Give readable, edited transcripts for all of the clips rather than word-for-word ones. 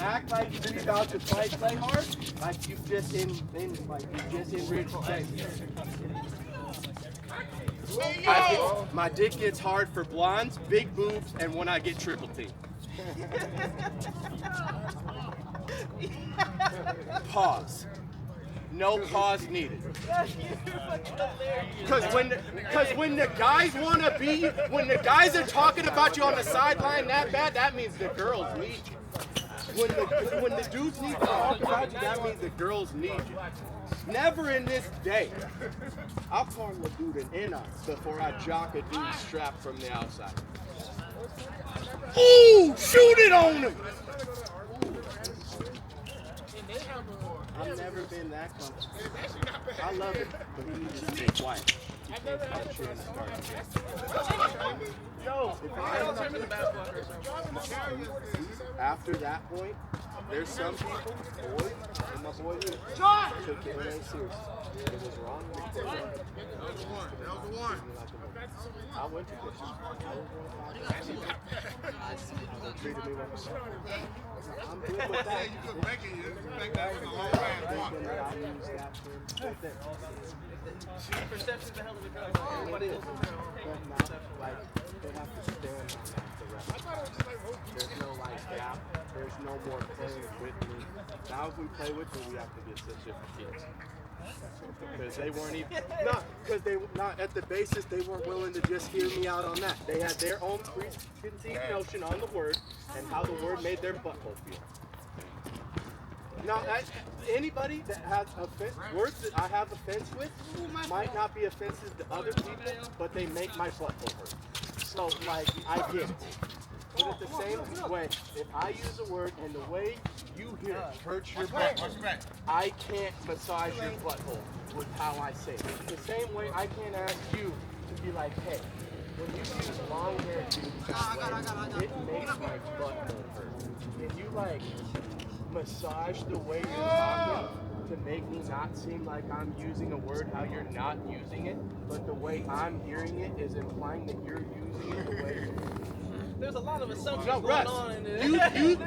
act like you're about to play hard, like you've just in real shape. My dick gets hard for blondes, big boobs, and when I get triple T. Pause. No pause needed. Because when the guys want to be, when the guys are talking about you on the sideline that bad, that means the girls need you. When the dudes need to talk about you, that means the girls need you. Never in this day. I'll call a dude an inner before I jock a dude's strap from the outside. Ooh, shoot it on him! I've never been that comfortable. I love it, but you need to stay quiet. You can't touch you in the start. After that point, there's some people, boys, and my boy took it really serious. It was wrong. That was the one. I went to this. Treated me like a son. I'm good with that. Perception's a hell of a drug. Everybody else is like, they have to stand the rest. There's no like gap. There's no more playing with me. Now if we play with me, we have to get such different kids. Because they weren't even, not at the basis, they weren't willing to just hear me out on that. They had their own preconceived notion on the word and how the word made their butthole feel. Now, anybody that has words that I have offense with might not be offensive to other people, but they make my butthole hurt. So, like, I get it. But at the same way, if I use a word and the way you hear it hurts your butthole, I can't massage your butthole with how I say it. The same way I can't ask you to be like, hey, when you use long hair, it makes my butthole hurt. Can you like massage the way you're talking to make me not seem like I'm using a word how you're not using it, but the way I'm hearing it is implying that you're using it the way you're using it? There's a lot of assumptions going on in there.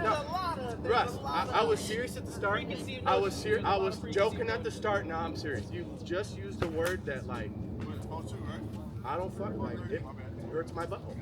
Russ, I was serious at the start. I was joking at the start. Now I'm serious. You just used a word that like I don't fuck like it hurts my butthole.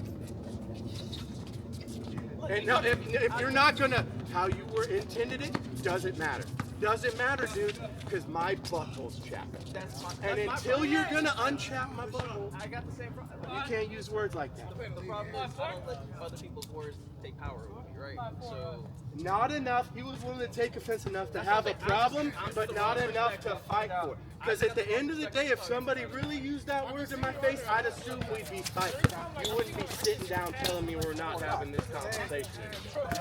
And now if you're not gonna how you were intended it, doesn't matter. Doesn't matter, dude, because my butthole's chapped. And until you're gonna unchap my butthole, I got the same problem. You can't use words like that. The problem is I don't let other people's words take power over me, right? So not enough. He was willing to take offense enough to have a problem, but not enough to fight for it. Because at the end of the day, if somebody really used that word in my face, I'd assume we'd be fighting. You wouldn't be sitting down telling me we're not having this conversation.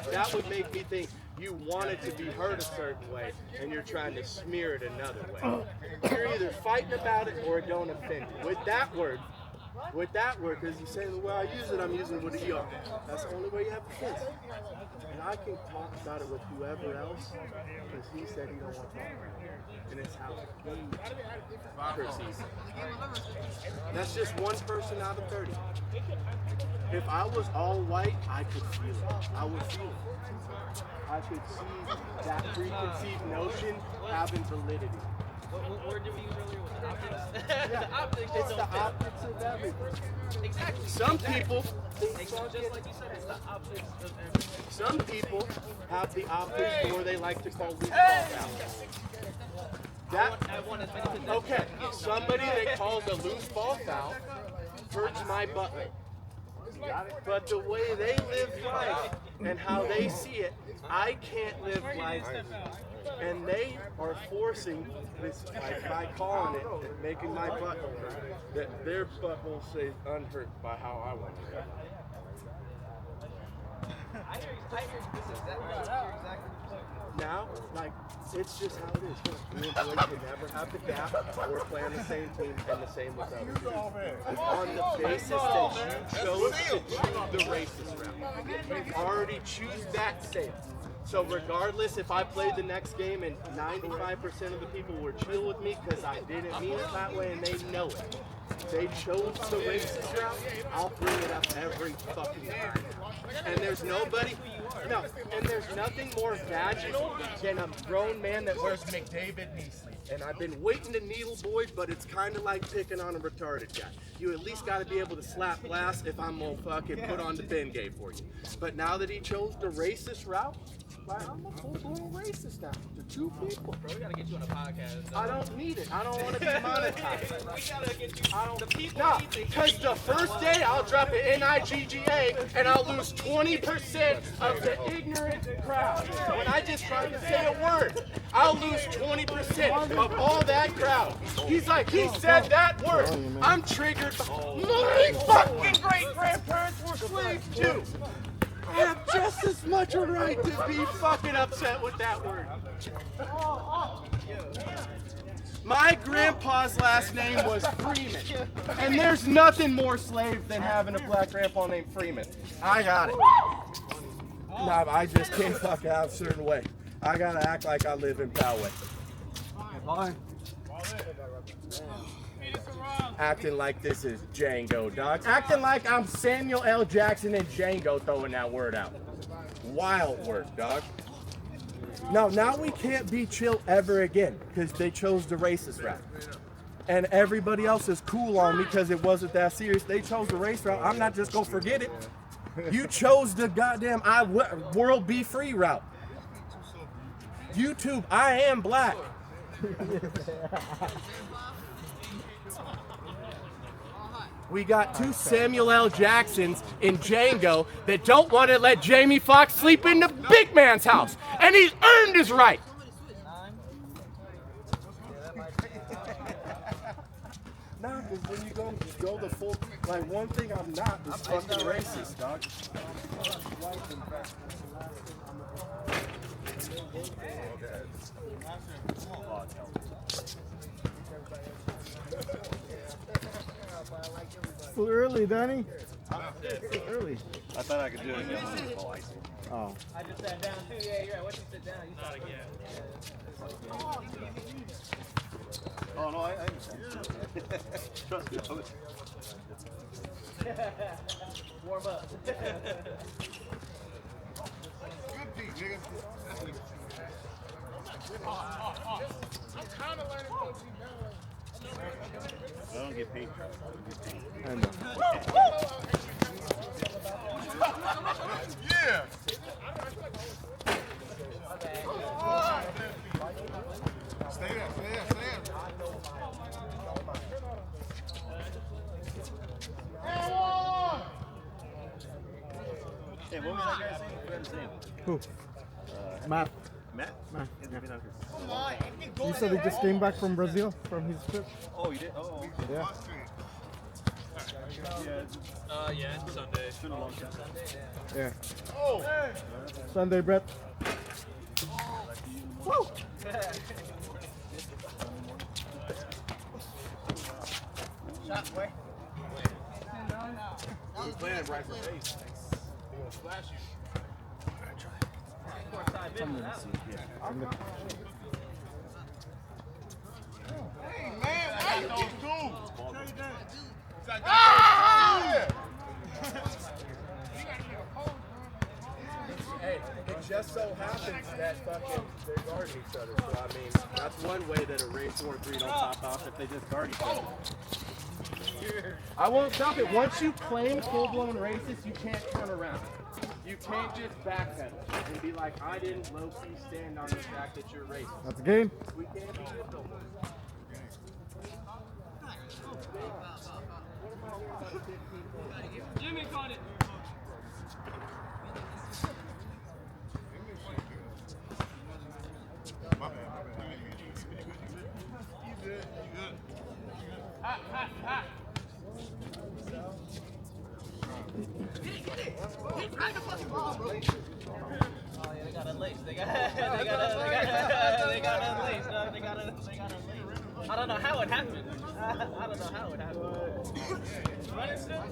That would make me think you wanted to be heard a certain way, and you're trying to smear it another way. You're either fighting about it or it don't offend you. With that word, because you say the way I use it, I'm using it with ER. That's the only way you have defense. And I can talk about it with whoever else, because he said he don't want to talk about it. And it's how he perceives it. That's just one person out of 30. If I was all white, I could feel it. I would feel it. I could see that preconceived notion having validity. what word did we use earlier? Was the optics? Yeah. The optics. It's the optics of everything. Exactly. Some people think Just like you said, it's the optics of everything. some people have the optics or they like to call loose ball foul. Okay, somebody that calls a loose ball foul hurts my butthole. But the way they live life and how they see it, I can't live life. And they are forcing this, like by calling it, making my butthole hurt, that their butthole stays unhurt by how I want it. I hear this is exactly. Now, like, it's just how it is. Me and boys can never have the gap or play on the same team and the same with others. On the basis that you chose to choose the racist route. You've already choose that stance. So regardless if I played the next game and 95% of the people were chill with me because I didn't mean it that way and they know it. they chose the racist route, I'll bring it up every fucking time. And there's nobody, no, and there's nothing more vaginal than a grown man that wears McDavid knee sleeves. And I've been waiting to needle boys, but it's kind of like picking on a retarded guy. You at least got to be able to slap glass if I'm gonna fucking put on the Bengay for you. But now that he chose the racist route, I'm a full-blown racist now to two people. Bro, we gotta get you on a podcast. I don't need it. I don't want to be monetized. We gotta get you. I don't. The people Nah, need to because the first day I'll drop an NIGGA and I'll lose 20% of the ignorant crowd. When I just try to say a word, I'll lose 20% of all that crowd. He's like, he said that word. I'm triggered. My fucking great-grandparents were slaves too. I have just as much a right to be fucking upset with that word. My grandpa's last name was Freeman. And there's nothing more slave than having a black grandpa named Freeman. I got it. Nah, I just can't fucking have a certain way. I gotta act like I live in Poway. Acting like this is Django, dog. Acting like I'm Samuel L. Jackson and Django throwing that word out. Wild word, dog. No, now we can't be chill ever again because they chose the racist route. And everybody else is cool on me because it wasn't that serious. They chose the race route. I'm not just gonna forget it. You chose the goddamn world be free route. YouTube, I am black. We got two Samuel L. Jacksons in Django that don't want to let Jamie Foxx sleep in the big man's house. And he's earned his right. Nah, because when you go the full, like one thing I'm not is fucking racist, dog. Too early, Danny. Too early. I thought I could do it again. Oh. I just sat down too. Yeah, you're right. Once you sit down, you start again. Oh, no, I understand. Trust me. Warm up. Good peak, nigga. I'm kind of learning coaching now. I don't get paid. I know. Yeah. Stay there, stay there, stay there. Hey, what was that guy saying? I forgot his name. Who? Matt. Matt? Matt. He's been out here. You said he just came back from Brazil from his trip? Oh, you did? Oh, Yeah. Yeah, it's Sunday. it's been a long time. Yeah. Oh! Sunday, Brett. Woo! We're playing right for face. We're gonna flash you. Hey, man, why you keep doing? Hey, it just so happens that fucking they guard each other. So I mean, that's one way that a race 4-3 don't pop off if they just guard each other. I won't stop it. Once you claim full-blown racist, you can't turn around. You can't just backpedal and be like, I didn't low-key stand on the fact that you're racist. That's a game. We can't do it no more. Jimmy caught it. Oh yeah, they got unlaced. They got unlaced. They got unlaced. I don't know how it happened. I don't know how it happened. Running still?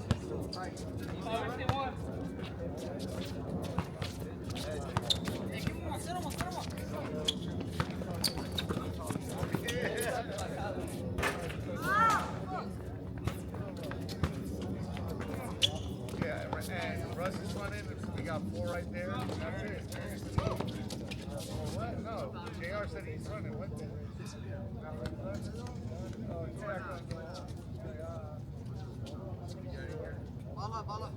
he's running with it. Oh, exactly. Bala.